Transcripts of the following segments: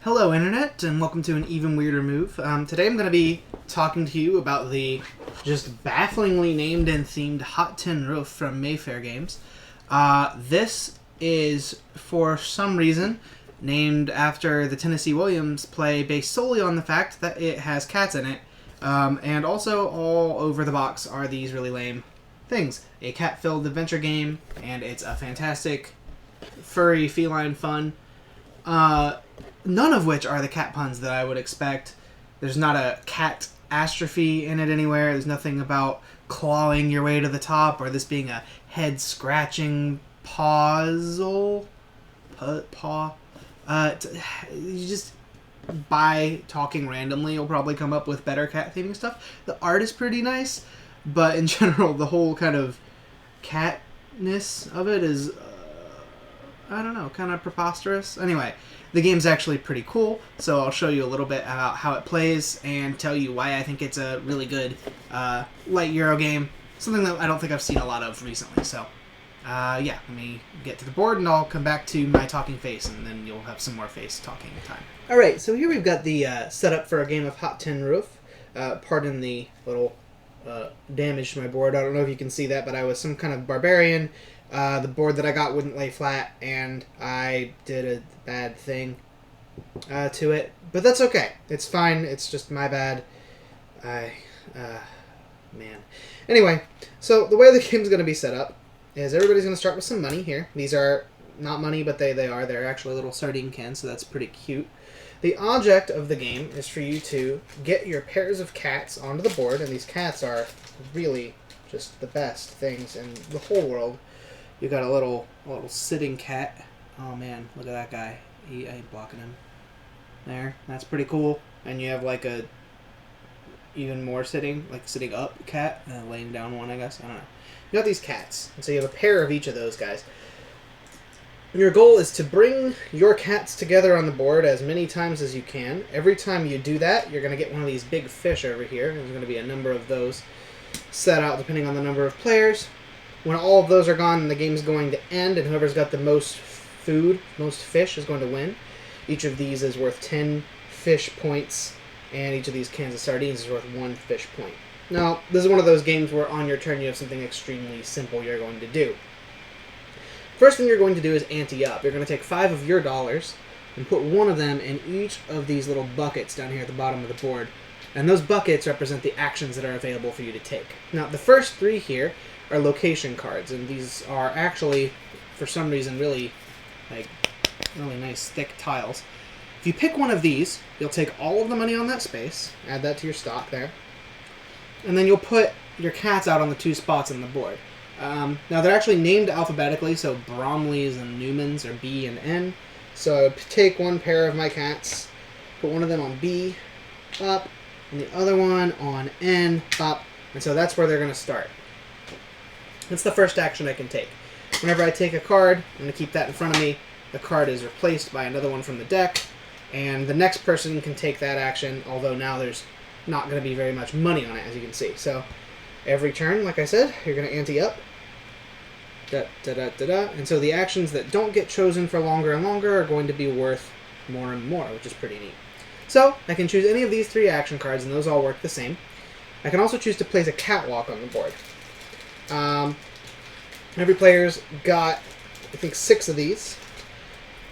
Hello, Internet, and welcome to an even weirder move. Today I'm going to be talking to you about the just bafflingly named and themed Hot Tin Roof from Mayfair Games. This is, for some reason, named after the Tennessee Williams play based solely on the fact that it has cats in it. And also, all over the box are these really lame things. A cat-filled adventure game, and it's a fantastic, furry, feline fun. None of which are the cat puns that I would expect. There's not a cat astrophe in it anywhere. There's nothing about clawing your way to the top or this being a head-scratching puzzle. Paw. You just, by talking randomly, you'll probably come up with better cat theming stuff. The art is pretty nice, but in general, the whole kind of catness of it is, I don't know, kind of preposterous. Anyway, the game's actually pretty cool, so I'll show you a little bit about how it plays and tell you why I think it's a really good light Euro game. Something that I don't think I've seen a lot of recently. So, yeah, let me get to the board and I'll come back to my talking face, and then you'll have some more face talking time. Alright, so here we've got the setup for a game of Hot Tin Roof. Pardon the little damage to my board. I don't know if you can see that, but I was some kind of barbarian. The board that I got wouldn't lay flat, and I did a bad thing to it. But that's okay. It's fine. It's just my bad. Man. Anyway, so the way the game's going to be set up is everybody's going to start with some money here. These are not money, but they are. They're actually little sardine cans, so that's pretty cute. The object of the game is for you to get your pairs of cats onto the board, and these cats are really just the best things in the whole world. You got a little sitting cat. Oh man, look at that guy. I ain't blocking him. There, that's pretty cool. And you have like a even more sitting up cat, laying down one, I guess. I don't know. You got these cats, and so you have a pair of each of those guys. Your goal is to bring your cats together on the board as many times as you can. Every time you do that, you're going to get one of these big fish over here. There's going to be a number of those set out depending on the number of players. When all of those are gone, the game's going to end, and whoever's got the most fish, is going to win. Each of these is worth 10 fish points, and each of these cans of sardines is worth 1 fish point. Now, this is one of those games where on your turn you have something extremely simple you're going to do. First thing you're going to do is ante up. You're going to take 5 of your dollars and put one of them in each of these little buckets down here at the bottom of the board. And those buckets represent the actions that are available for you to take. Now, the first 3 here are location cards, and these are actually, for some reason, really nice thick tiles. If you pick one of these, you'll take all of the money on that space, add that to your stock there, and then you'll put your cats out on the 2 spots on the board. Now, they're actually named alphabetically, so Bromleys and Newmans are B and N. So I would take one pair of my cats, put one of them on B, up, and the other one on N, up, and so that's where they're going to start. That's the first action I can take. Whenever I take a card, I'm going to keep that in front of me. The card is replaced by another one from the deck, and the next person can take that action, although now there's not going to be very much money on it, as you can see. So every turn, like I said, you're going to ante up. And so the actions that don't get chosen for longer and longer are going to be worth more and more, which is pretty neat. So I can choose any of these 3 action cards, and those all work the same. I can also choose to place a catwalk on the board. Every player's got, I think, 6 of these.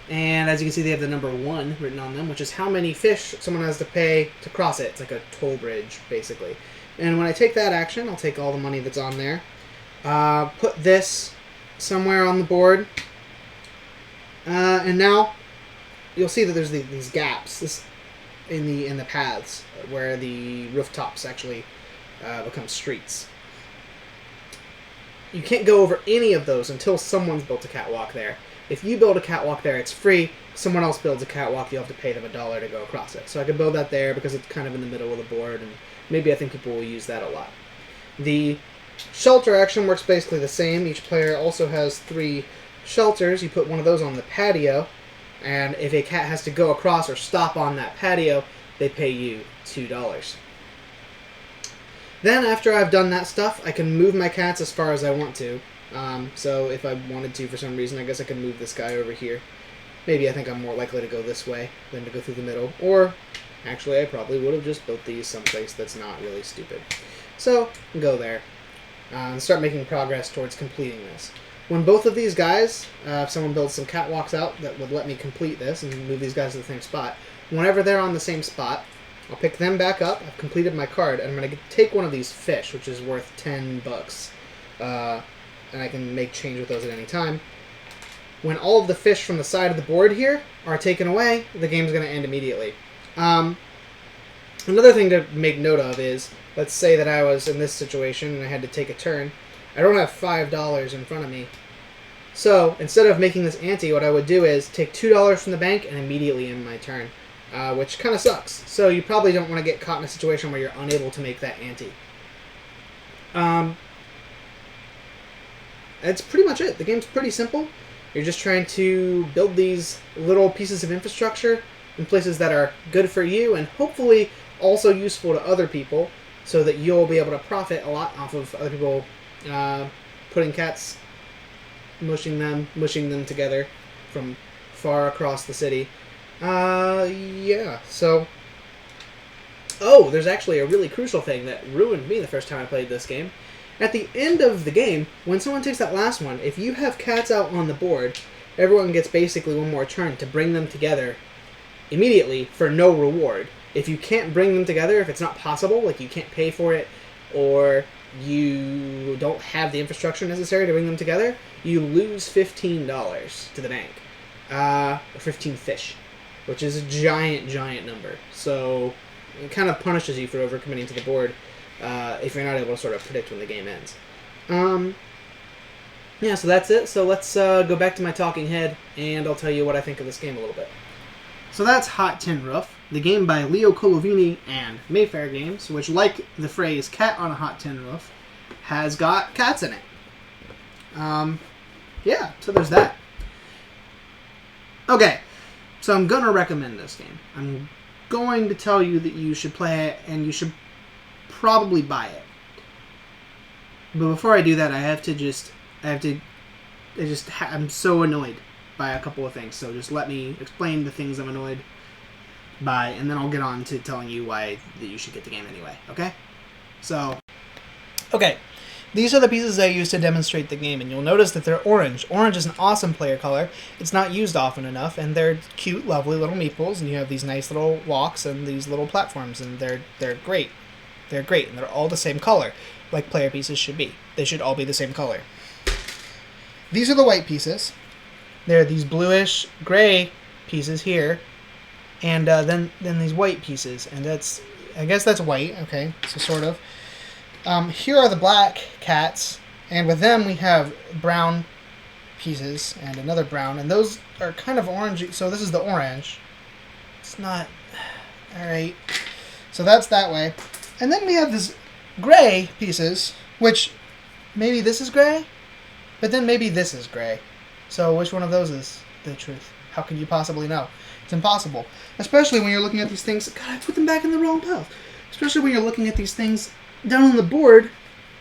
And as you can see, they have the number 1 written on them, which is how many fish someone has to pay to cross it. It's like a toll bridge, basically. And when I take that action, I'll take all the money that's on there. Put this somewhere on the board. And now you'll see that there's these gaps in the paths where the rooftops actually become streets. You can't go over any of those until someone's built a catwalk there. If you build a catwalk there, it's free. If someone else builds a catwalk, you'll have to pay them $1 to go across it. So I could build that there because it's kind of in the middle of the board, and maybe I think people will use that a lot. The shelter action works basically the same. Each player also has 3 shelters. You put one of those on the patio, and if a cat has to go across or stop on that patio, they pay you $2. Then, after I've done that stuff, I can move my cats as far as I want to. So if I wanted to, for some reason, I guess I could move this guy over here. maybe I think I'm more likely to go this way than to go through the middle. Or, actually, I probably would have just built these someplace that's not really stupid. So, go there. And start making progress towards completing this. When both of these guys, if someone builds some catwalks out that would let me complete this and move these guys to the same spot, whenever they're on the same spot, I'll pick them back up. I've completed my card, and I'm going to take one of these fish, which is worth $10. And I can make change with those at any time. When all of the fish from the side of the board here are taken away, the game's going to end immediately. Another thing to make note of is, let's say that I was in this situation and I had to take a turn. I don't have $5 in front of me. So, instead of making this ante, what I would do is take $2 from the bank and immediately end my turn. Which kind of sucks. So you probably don't want to get caught in a situation where you're unable to make that ante. That's pretty much it. The game's pretty simple. You're just trying to build these little pieces of infrastructure in places that are good for you and hopefully also useful to other people so that you'll be able to profit a lot off of other people putting cats, mushing them together from far across the city. Yeah, so... Oh, there's actually a really crucial thing that ruined me the first time I played this game. At the end of the game, when someone takes that last one, if you have cats out on the board, everyone gets basically one more turn to bring them together immediately for no reward. If you can't bring them together, if it's not possible, like you can't pay for it, or you don't have the infrastructure necessary to bring them together, you lose $15 to the bank. Or 15 fish, which is a giant number. So it kind of punishes you for overcommitting to the board if you're not able to sort of predict when the game ends. Yeah, so that's it. So let's go back to my talking head, and I'll tell you what I think of this game a little bit. So that's Hot Tin Roof, the game by Leo Colovini and Mayfair Games, which, like the phrase "cat on a hot tin roof," has got cats in it. Yeah, so there's that. Okay, so I'm going to recommend this game. I'm going to tell you that you should play it, and you should probably buy it. But before I do that, I'm so annoyed by a couple of things. So just let me explain the things I'm annoyed by, and then I'll get on to telling you why that you should get the game anyway, okay? So, okay. These are the pieces I use to demonstrate the game, and you'll notice that they're orange. Orange is an awesome player color. It's not used often enough, and they're cute, lovely little meeples, and you have these nice little walks and these little platforms, and they're great. They're great, and they're all the same color, like player pieces should be. They should all be the same color. These are the white pieces. There are these bluish gray pieces here, and then these white pieces, and I guess that's white. Okay, so sort of. Here are the black cats, and with them we have brown pieces and another brown, and those are kind of orangey. So this is the orange. It's not all right. So that's that way, and then we have this gray pieces, which maybe this is gray, but then maybe this is gray. So which one of those is the truth? How can you possibly know? It's impossible. Especially when you're looking at these things. God, I put them back in the wrong pile. Especially when you're looking at these things down on the board,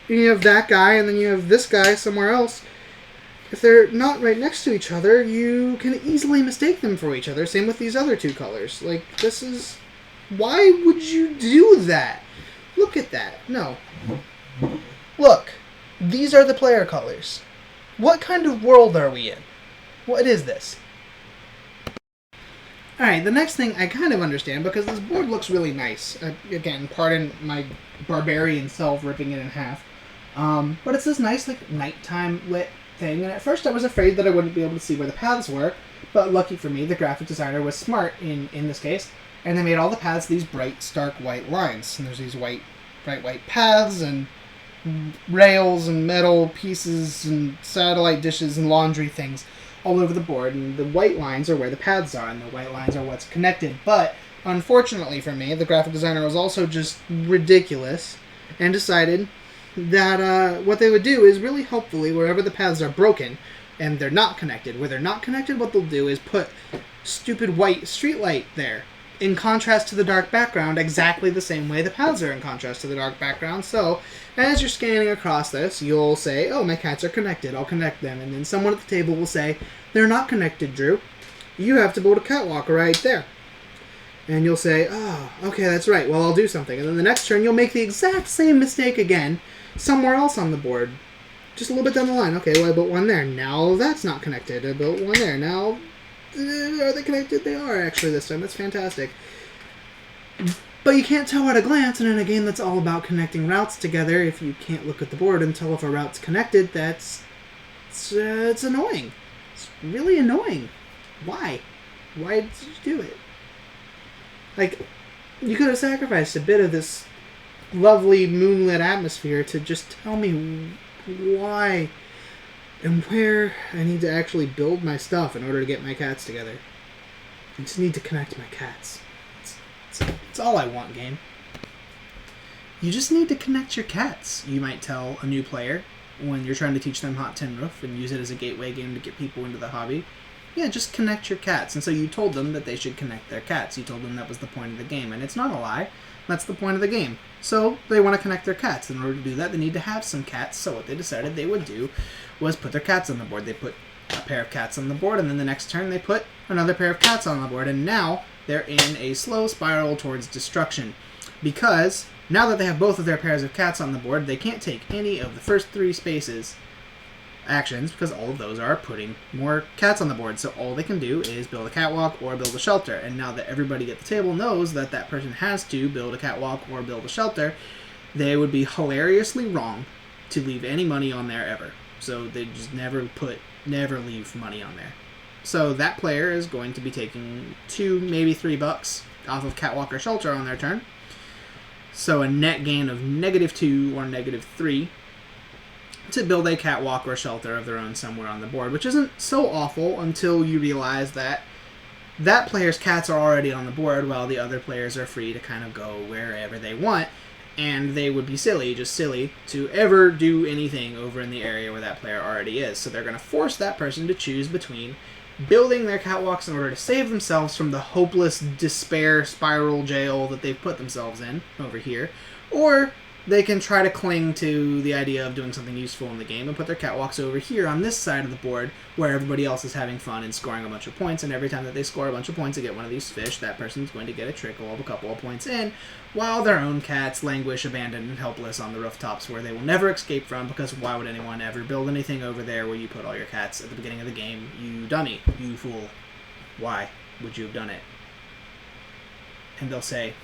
and you have that guy, and then you have this guy somewhere else. If they're not right next to each other, you can easily mistake them for each other. Same with these other two colors. Like, this is... Why would you do that? Look at that. No. Look. These are the player colors. What kind of world are we in? What is this? Alright, the next thing I kind of understand, because this board looks really nice. Again, pardon my barbarian self ripping it in half. But it's this nice, like, nighttime lit thing, and at first I was afraid that I wouldn't be able to see where the paths were, but lucky for me, the graphic designer was smart in this case, and they made all the paths these bright, stark white lines. And there's these bright white paths, and rails and metal pieces and satellite dishes and laundry things all over the board, and the white lines are where the paths are, and the white lines are what's connected. But unfortunately for me, the graphic designer was also just ridiculous and decided that what they would do is really helpfully, wherever the paths are broken and they're not connected, where they're not connected, what they'll do is put stupid white streetlight there in contrast to the dark background, exactly the same way the paths are in contrast to the dark background. So, as you're scanning across this, you'll say, oh, my cats are connected, I'll connect them. And then someone at the table will say, they're not connected, Drew. you have to build a catwalk right there. And you'll say, oh, okay, that's right. Well, I'll do something. And then the next turn, you'll make the exact same mistake again somewhere else on the board. Just a little bit down the line. Okay, well, I built one there. Now that's not connected. I built one there. Now, are they connected? They are, actually, this time. That's fantastic. But you can't tell at a glance, and in a game that's all about connecting routes together, if you can't look at the board and tell if a route's connected, it's annoying. It's really annoying. Why? Why did you do it? Like, you could have sacrificed a bit of this lovely moonlit atmosphere to just tell me why and where I need to actually build my stuff in order to get my cats together. I just need to connect my cats. It's all I want, game. You just need to connect your cats, you might tell a new player when you're trying to teach them Hot Tin Roof and use it as a gateway game to get people into the hobby. Yeah, just connect your cats. And so you told them that they should connect their cats. You told them that was the point of the game. And it's not a lie. That's the point of the game. So they want to connect their cats. In order to do that, they need to have some cats. So what they decided they would do was put their cats on the board. They put a pair of cats on the board, and then the next turn they put another pair of cats on the board. And now they're in a slow spiral towards destruction. Because now that they have both of their pairs of cats on the board, they can't take any of the first 3 spaces actions, because all of those are putting more cats on the board. So all they can do is build a catwalk or build a shelter. And now that everybody at the table knows that that person has to build a catwalk or build a shelter, they would be hilariously wrong to leave any money on there ever. So they just never leave money on there. So that player is going to be taking $2, maybe $3 off of catwalk or shelter on their turn. So a net gain of -2 or -3 to build a catwalk or shelter of their own somewhere on the board, which isn't so awful until you realize that that player's cats are already on the board while the other players are free to kind of go wherever they want, and they would be silly to ever do anything over in the area where that player already is. So they're going to force that person to choose between building their catwalks in order to save themselves from the hopeless despair spiral jail that they've put themselves in over here, or they can try to cling to the idea of doing something useful in the game and put their catwalks over here on this side of the board where everybody else is having fun and scoring a bunch of points, and every time that they score a bunch of points and get one of these fish, that person's going to get a trickle of a couple of points in, while their own cats languish abandoned and helpless on the rooftops where they will never escape from, because why would anyone ever build anything over there where you put all your cats at the beginning of the game? You dummy. You fool. Why would you have done it? And they'll say,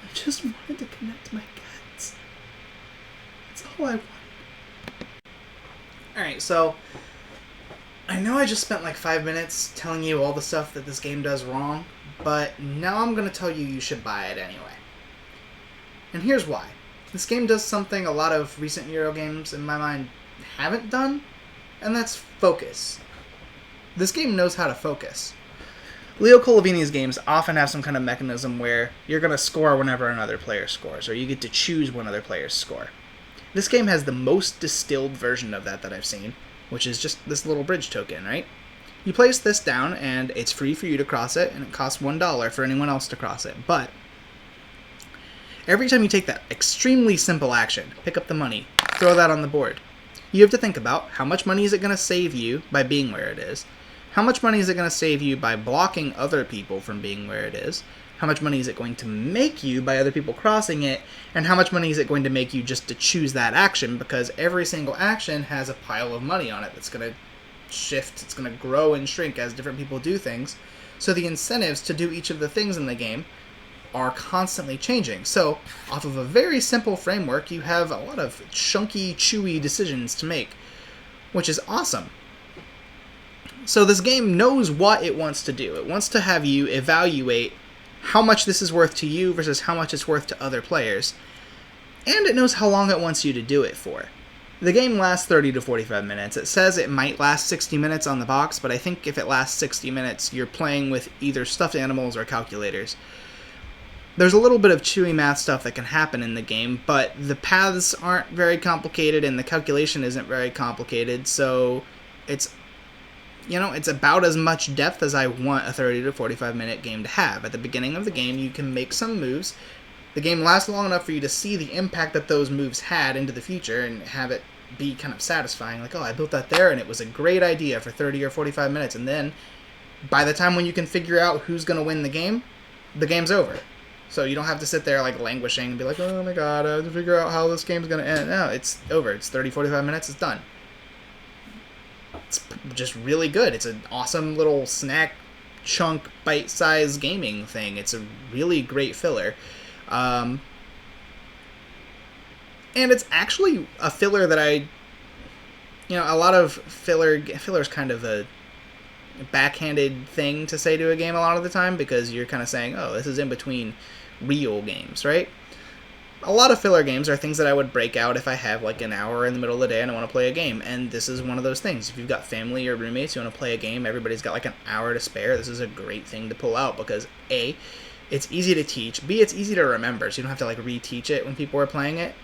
I just wanted to connect my cats. That's all I wanted. Alright, so I know I just spent like 5 minutes telling you all the stuff that this game does wrong, but now I'm going to tell you should buy it anyway. And here's why. This game does something a lot of recent Euro games, in my mind, haven't done, and that's focus. This game knows how to focus. Leo Colovini's games often have some kind of mechanism where you're going to score whenever another player scores, or you get to choose when other players score. This game has the most distilled version of that I've seen, which is just this little bridge token, right? You place this down, and it's free for you to cross it, and it costs $1 for anyone else to cross it. But every time you take that extremely simple action, pick up the money, throw that on the board, you have to think about how much money is it going to save you by being where it is, how much money is it going to save you by blocking other people from being where it is, how much money is it going to make you by other people crossing it, and how much money is it going to make you just to choose that action, because every single action has a pile of money on it that's going to shift, it's going to grow and shrink as different people do things. So the incentives to do each of the things in the game are constantly changing. So off of a very simple framework, you have a lot of chunky, chewy decisions to make, which is awesome. So this game knows what it wants to do. It wants to have you evaluate how much this is worth to you versus how much it's worth to other players. And it knows how long it wants you to do it for. The game lasts 30 to 45 minutes. It says it might last 60 minutes on the box, but I think if it lasts 60 minutes, you're playing with either stuffed animals or calculators. There's a little bit of chewy math stuff that can happen in the game, but the paths aren't very complicated and the calculation isn't very complicated, so it's about as much depth as I want a 30 to 45 minute game to have. At the beginning of the game, you can make some moves. The game lasts long enough for you to see the impact that those moves had into the future and have it be kind of satisfying. Like, oh, I built that there and it was a great idea for 30 or 45 minutes. And then by the time when you can figure out who's going to win the game's over. So you don't have to sit there like languishing and be like, oh my god, I have to figure out how this game's going to end. No, it's over. It's 30, 45 minutes. It's done. It's just really good. It's an awesome little snack chunk bite-sized gaming thing. It's a really great filler. And it's actually a filler that a lot of filler's kind of a backhanded thing to say to a game a lot of the time, because you're kind of saying, oh, this is in between real games, right? A lot of filler games are things that I would break out if I have like an hour in the middle of the day and I want to play a game, and this is one of those things. If you've got family or roommates, you want to play a game, everybody's got like an hour to spare, this is a great thing to pull out, because A, it's easy to teach, B, it's easy to remember, so you don't have to like reteach it when people are playing it,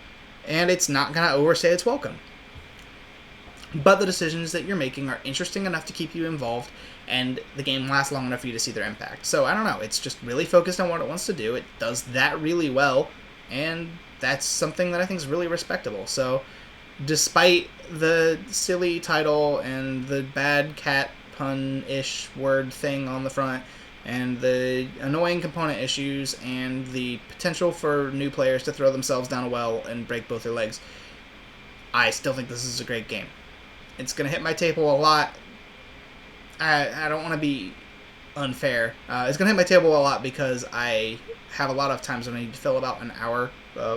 and it's not going to overstay its welcome. But the decisions that you're making are interesting enough to keep you involved, and the game lasts long enough for you to see their impact. So, I don't know, it's just really focused on what it wants to do. It does that really well, and that's something that I think is really respectable. So, despite the silly title and the bad cat pun-ish word thing on the front, and the annoying component issues, and the potential for new players to throw themselves down a well and break both their legs, I still think this is a great game. It's going to hit my table a lot. I don't want to be unfair. It's going to hit my table a lot because I have a lot of times when I need to fill about an hour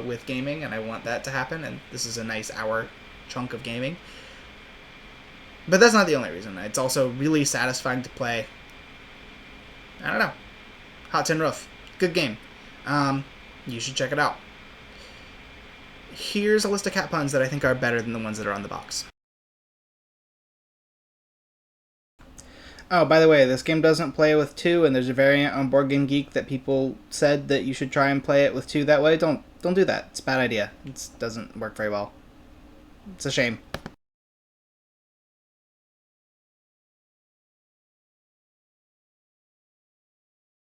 with gaming, and I want that to happen, and this is a nice hour chunk of gaming. But that's not the only reason. It's also really satisfying to play. I don't know. Hot Tin Roof. Good game. You should check it out. Here's a list of cat puns that I think are better than the ones that are on the box. Oh, by the way, this game doesn't play with 2, and there's a variant on Board Game Geek that people said that you should try and play it with 2 that way. Don't do that. It's a bad idea. It doesn't work very well. It's a shame.